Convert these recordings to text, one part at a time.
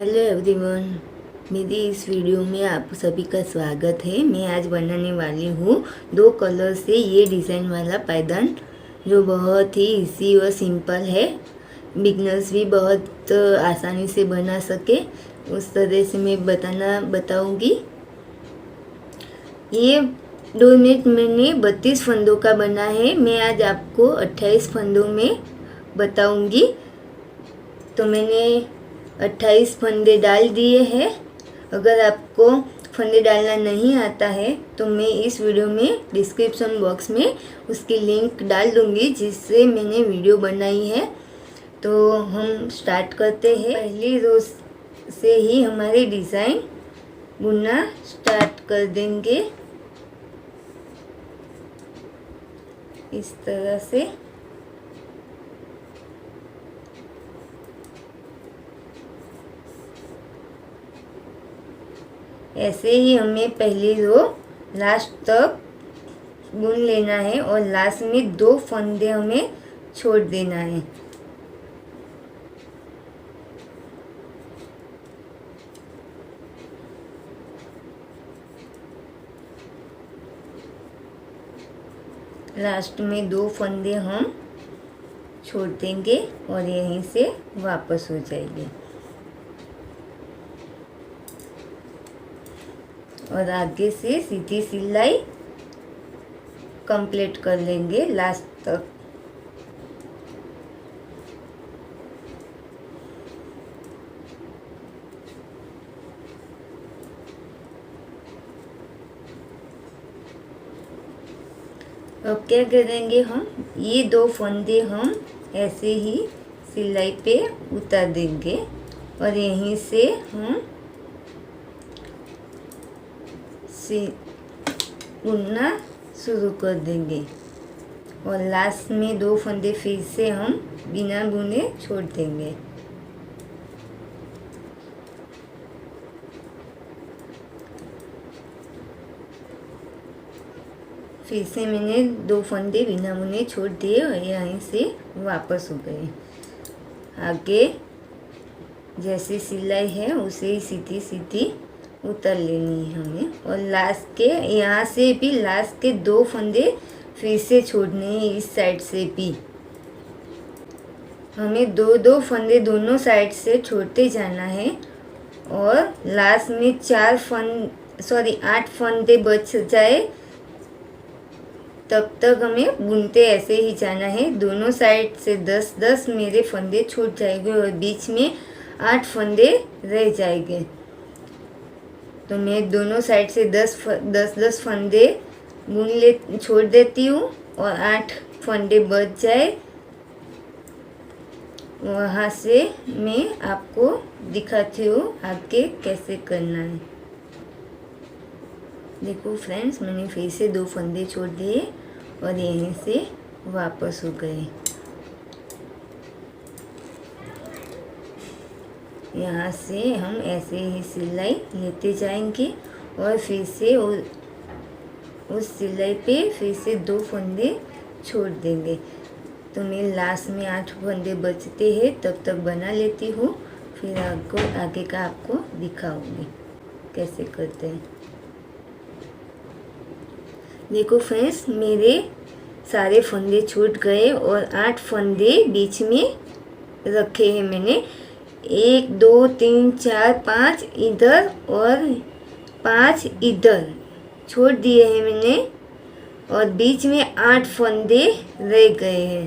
Hello everyone, मेरी इस video में आप सभी का स्वागत है। मैं आज बनाने वाली हूँ 2 कलर से ये डिज़ाइन वाला पायदान, जो बहुत ही इजी और सिंपल है। बिगनर्स भी बहुत आसानी से बना सके उस तरह से मैं बताऊँगी। ये 2 मिनट मैंने 32 फंदों का बना है। मैं आज आपको 28 फंदों में बताऊँगी। तो मैंने 28 फंदे डाल दिए हैं। अगर आपको फंदे डालना नहीं आता है तो मैं इस वीडियो में डिस्क्रिप्शन बॉक्स में उसकी लिंक डाल दूँगी जिससे मैंने वीडियो बनाई है। तो हम स्टार्ट करते हैं। पहली रोज से ही हमारे डिज़ाइन बुनना स्टार्ट कर देंगे इस तरह से। ऐसे ही हमें पहली रो लास्ट तक बुन लेना है और लास्ट में 2 फंदे हमें छोड़ देना है। लास्ट में 2 फंदे हम छोड़ देंगे और यहीं से वापस हो जाएंगे और आगे से सीधी सिलाई कंप्लीट कर लेंगे लास्ट तक। अब क्या करेंगे, हम ये 2 फंदे हम ऐसे ही सिलाई पे उतार देंगे और यहीं से हम बुनना शुरू कर देंगे और लास्ट में 2 फंदे फिर से हम बिना बुने छोड़ देंगे। फिर से मैंने 2 फंदे बिना बुने छोड़ दिए और यहीं से वापस हो गए। आगे जैसे सिलाई है उसे ही सीधी सीधी उतर लेनी है हमें और लास्ट के यहाँ से भी लास्ट के 2 फंदे फिर से छोड़ने हैं। इस साइड से भी हमें 2 फंदे दोनों साइड से छोड़ते जाना है और लास्ट में 8 फंदे बच जाए तब तक हमें बुनते ऐसे ही जाना है। दोनों साइड से 10-10 मेरे फंदे छूट जाएंगे और बीच में 8 फंदे रह जाएंगे। तो मैं दोनों साइड से 10-10 फंदे छोड़ देती हूँ और 8 फंदे बच जाए वहाँ से मैं आपको दिखाती हूँ आगे कैसे करना है। देखो फ्रेंड्स, मैंने फिर से 2 फंदे छोड़ दिए और यहीं से वापस हो गए। यहाँ से हम ऐसे ही सिलाई लेते जाएंगे और फिर से उस सिलाई पे फिर से 2 फंदे छोड़ देंगे। तो मैं लास्ट में 8 फंदे बचते हैं तब तक बना लेती हूँ, फिर आगे का आपको दिखाऊंगी कैसे करते हैं। देखो फ्रेंड्स, मेरे सारे फंदे छूट गए और 8 फंदे बीच में रखे हैं मैंने। 1 2 3 4 5 इधर और 5 इधर छोड़ दिए हैं मैंने और बीच में 8 फंदे रह गए हैं।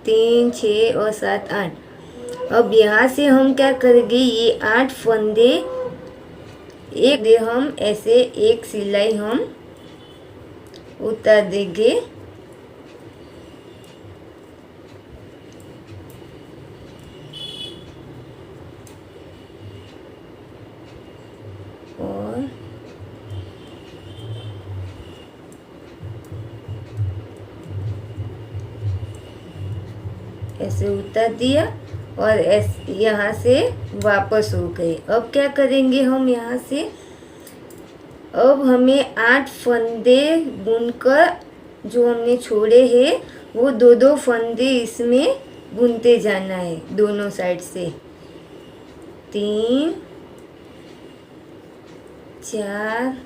3 6 और 7 8। अब यहाँ से हम क्या करेंगे, ये 8 फंदे एक दे हम ऐसे एक सिलाई हम उतार देंगे और ऐसे उतार दिया और यहाँ से वापस हो गए। अब क्या करेंगे हम, यहाँ से अब हमें 8 फंदे बुनकर जो हमने छोड़े हैं वो 2 फंदे इसमें बुनते जाना है दोनों साइड से। 3 4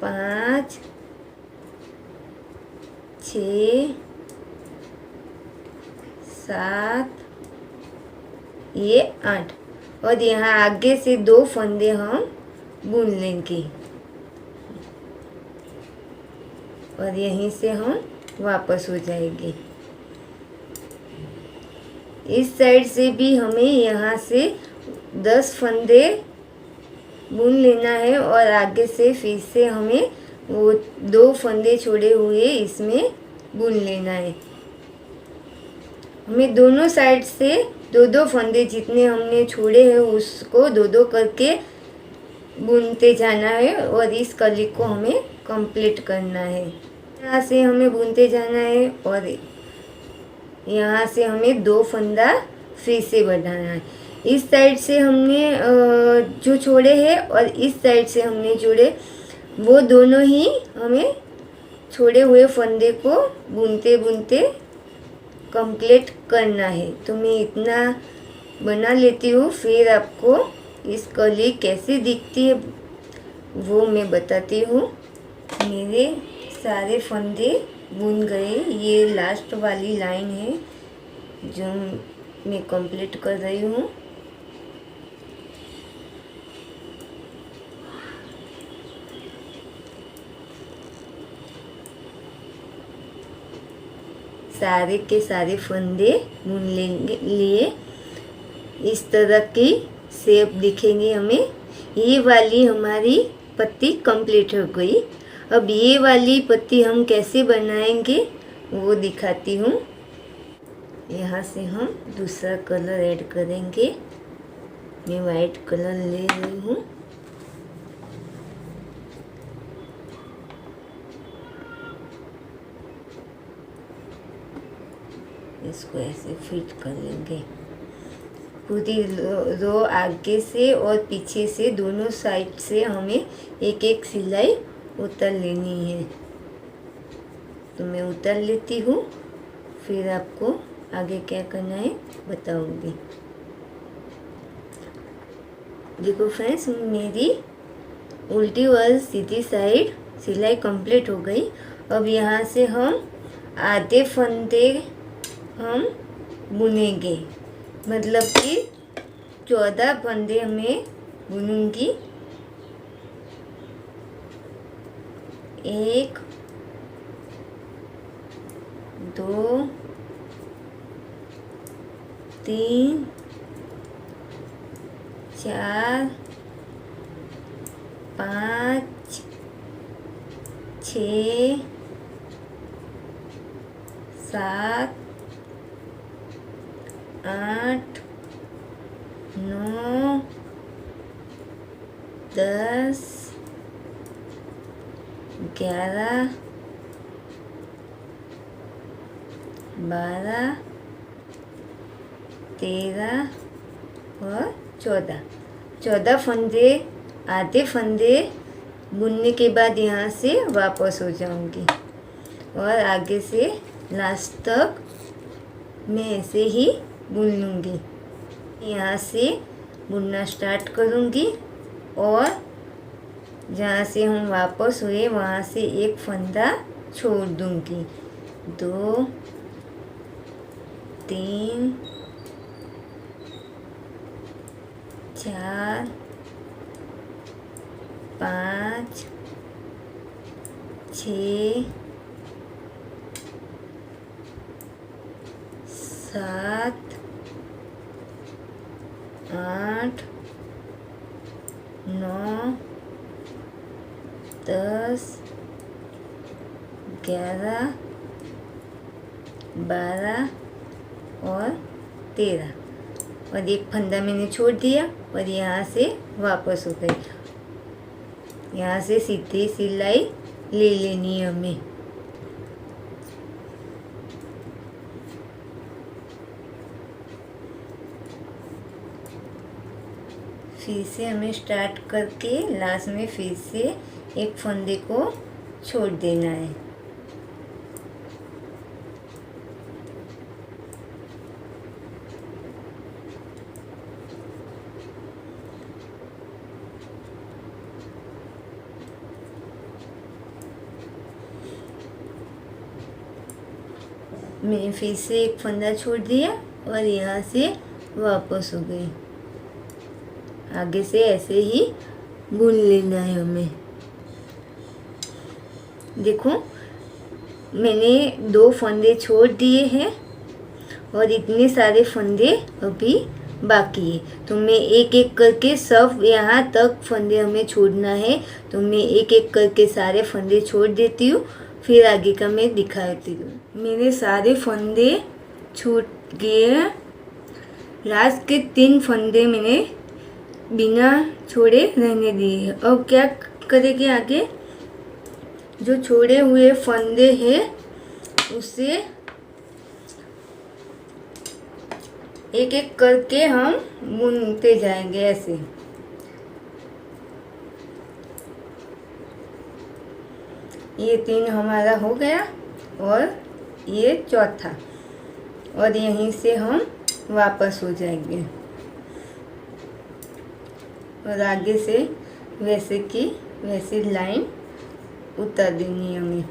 5 6 7 ये 8 और यहाँ आगे से 2 फंदे हम बुन लेंगे और यहीं से हम वापस हो जाएंगे। इस साइड से भी हमें यहाँ से 10 फंदे बुन लेना है और आगे से फिर से हमें वो 2 फंदे छोड़े हुए इसमें बुन लेना है। हमें दोनों साइड से 2-2 फंदे जितने हमने छोड़े हैं उसको 2-2 करके बुनते जाना है और इस कली को हमें कंप्लीट करना है। यहाँ से हमें बुनते जाना है और यहाँ से हमें 2 फंदा फिर से बढ़ाना है। इस साइड से हमने जो छोड़े हैं और इस साइड से हमने जोड़े वो दोनों ही हमें छोड़े हुए फंदे को बुनते बुनते कंप्लीट करना है। तो मैं इतना बना लेती हूँ, फिर आपको इस कली कैसे दिखती है वो मैं बताती हूँ। मेरे सारे फंदे बुन गए, ये लास्ट वाली लाइन है जो मैं कंप्लीट कर रही हूँ। सारे के सारे फंदे बुन लिए इस तरह की शेप दिखेंगे हमें। ये वाली हमारी पत्ती कंप्लीट हो गई। अब ये वाली पत्ती हम कैसे बनाएंगे वो दिखाती हूँ। यहाँ से हम दूसरा कलर ऐड करेंगे। मैं वाइट कलर ले रही हूँ। इसको ऐसे फिट कर लेंगे। पूरी रो आगे से और पीछे से दोनों साइड से हमें एक एक सिलाई उतर लेनी है। तो मैं उतर लेती हूँ, फिर आपको आगे क्या करना है बताऊंगी। देखो फ्रेंड्स, मेरी उल्टी और सीधी साइड सिलाई कंप्लीट हो गई। अब यहाँ से हम आधे फंदे हम बुनेंगे, मतलब कि 14 फंदे हमें बुनूंगी। 1 2 3 4 5 6 7 8 9 10 11 12 13 और 14 फंदे, आधे फंदे बुनने के बाद यहाँ से वापस हो जाऊंगी और आगे से लास्ट तक मैं ऐसे ही बुन लूँगी। यहाँ से बुनना स्टार्ट करूँगी और जहाँ से हम वापस हुए वहाँ से एक फंदा छोड़ दूँगी। 2 3 4 5 6 7 8 9 10 11 12 और 13 और एक फंदा मैंने छोड़ दिया और यहाँ से वापस हो गई। यहाँ से सीधी सिलाई ले लेनी है हमें। फिर से हमें स्टार्ट करके लास्ट में फिर से एक फंदे को छोड़ देना है। मैं फिर से एक फंदा छोड़ दिया और यहाँ से वापस हो गई। आगे से ऐसे ही बुन लेना है हमें। देखो मैंने 2 फंदे छोड़ दिए हैं और इतने सारे फंदे अभी बाकी है। तो मैं एक एक करके सब यहाँ तक फंदे हमें छोड़ना है। तो मैं एक एक करके सारे फंदे छोड़ देती हूँ, फिर आगे का मैं दिखाती हूँ। मेरे सारे फंदे छूट गए। लास्ट के 3 फंदे मैंने बिना छोड़े रहने दिए। अब क्या करेंगे आगे, जो छोड़े हुए फंदे हैं उसे एक एक करके हम बुनते जाएंगे ऐसे। ये 3 हमारा हो गया और ये चौथा, और यहीं से हम वापस हो जाएंगे और आगे से वैसे की वैसी लाइन उतार देनी है हमें।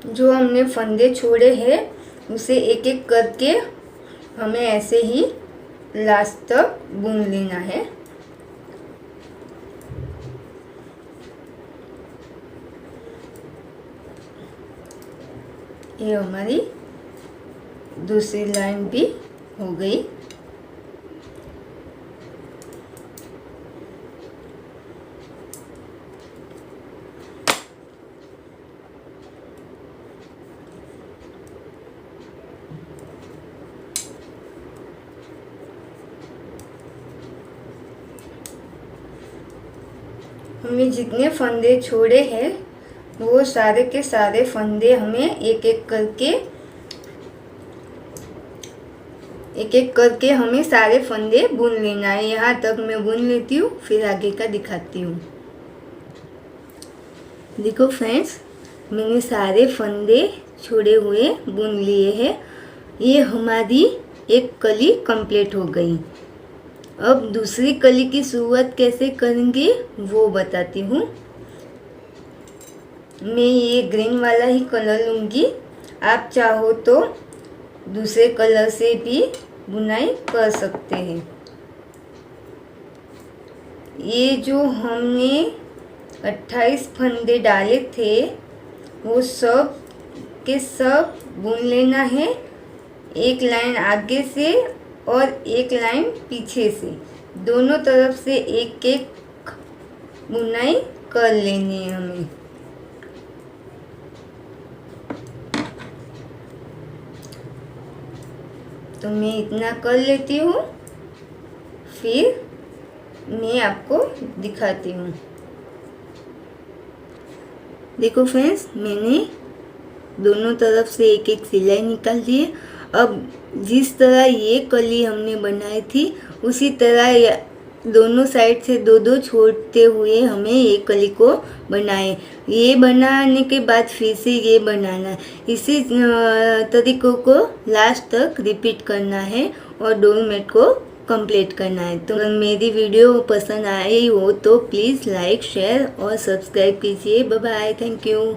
जो हमने फंदे छोड़े हैं उसे एक एक करके हमें ऐसे ही लास्ट तक बुन लेना है। ये हमारी दूसरी लाइन भी हो गई। हमने जितने फंदे छोड़े हैं वो सारे के सारे फंदे हमें एक एक करके हमें सारे फंदे बुन लेना है। यहाँ तक मैं बुन लेती हूँ, फिर आगे का दिखाती हूँ। देखो फ्रेंड्स, मैंने सारे फंदे छोड़े हुए बुन लिए हैं। ये हमारी एक कली कंप्लीट हो गई। अब दूसरी कली की शुरुआत कैसे करेंगे वो बताती हूँ। मैं ये ग्रीन वाला ही कलर लूँगी। आप चाहो तो दूसरे कलर से भी बुनाई कर सकते हैं। ये जो हमने 28 फंदे डाले थे वो सब के सब बुन लेना है। एक लाइन आगे से और एक लाइन पीछे से, दोनों तरफ से एक एक बुनाई कर लेनी है हमें। तो मैं इतना कर लेती हूँ, फिर मैं आपको दिखाती हूँ। देखो फ्रेंड्स, मैंने दोनों तरफ से एक एक सिलाई निकाल दी है। अब जिस तरह ये कली हमने बनाई थी उसी तरह दोनों साइड से 2-2 छोड़ते हुए हमें ये कली को बनाए। ये बनाने के बाद फिर से ये बनाना है। इसी तरीकों को लास्ट तक रिपीट करना है और डोरमेट को कंप्लीट करना है। तो अगर मेरी वीडियो पसंद आई हो तो प्लीज़ लाइक, शेयर और सब्सक्राइब कीजिए। Bye bye, thank you.